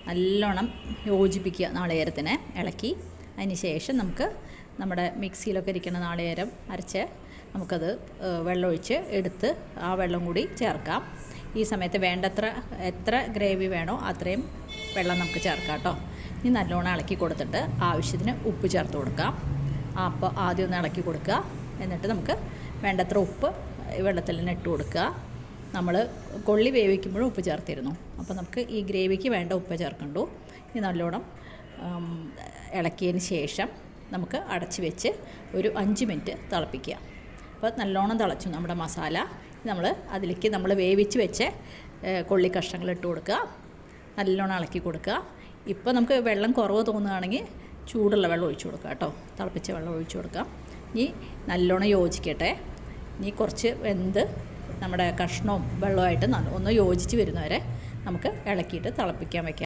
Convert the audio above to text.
നല്ലോണം യോജിപ്പിക്കുക. നാളികേരത്തിനെ ഇളക്കി അതിന് ശേഷം നമുക്ക് നമ്മുടെ മിക്സിയിലൊക്കെ ഇരിക്കുന്ന നാളികേരം അരച്ച് നമുക്കത് വെള്ളമൊഴിച്ച് എടുത്ത് ആ വെള്ളം കൂടി ചേർക്കാം. ഈ സമയത്ത് വേണ്ടത്ര എത്ര ഗ്രേവി വേണോ അത്രയും വെള്ളം നമുക്ക് ചേർക്കാം കേട്ടോ. ഇനി നല്ലോണം ഇളക്കി കൊടുത്തിട്ട് ആവശ്യത്തിന് ഉപ്പ് ചേർത്ത് കൊടുക്കാം. അപ്പോൾ ആദ്യം ഒന്ന് ഇളക്കി കൊടുക്കുക. എന്നിട്ട് നമുക്ക് വേണ്ടത്ര ഉപ്പ് വെള്ളത്തിൽ തന്നെ ഇട്ട് കൊടുക്കുക. നമ്മൾ കൊള്ളി വേവിക്കുമ്പോഴും ഉപ്പ് ചേർത്തിരുന്നു. അപ്പോൾ നമുക്ക് ഈ ഗ്രേവിക്ക് വേണ്ട ഉപ്പ് ചേർക്കണ്ടു. ഇനി നല്ലോണം ഇളക്കിയതിന് ശേഷം നമുക്ക് അടച്ച് വെച്ച് ഒരു 5 മിനിറ്റ് തിളപ്പിക്കുക. അപ്പോൾ നല്ലോണം തിളച്ചു നമ്മുടെ മസാല. നമ്മൾ അതിലേക്ക് നമ്മൾ വേവിച്ച് വെച്ച് കൊള്ളി കഷ്ണങ്ങൾ ഇട്ട് കൊടുക്കുക. നല്ലോണം ഇളക്കി കൊടുക്കുക. ഇപ്പോൾ നമുക്ക് വെള്ളം കുറവ് തോന്നുകയാണെങ്കിൽ ചൂടുള്ള വെള്ളം ഒഴിച്ചു കൊടുക്കുക കേട്ടോ. തിളപ്പിച്ച വെള്ളം ഒഴിച്ചു കൊടുക്കാം. ഇനി നല്ലോണം യോജിക്കട്ടെ. ഇനി കുറച്ച് വെന്ത് നമ്മുടെ കഷ്ണവും വെള്ളമായിട്ട് ഒന്ന് യോജിച്ച് വരുന്നവരെ നമുക്ക് ഇളക്കിയിട്ട് തിളപ്പിക്കാൻ വയ്ക്കാം.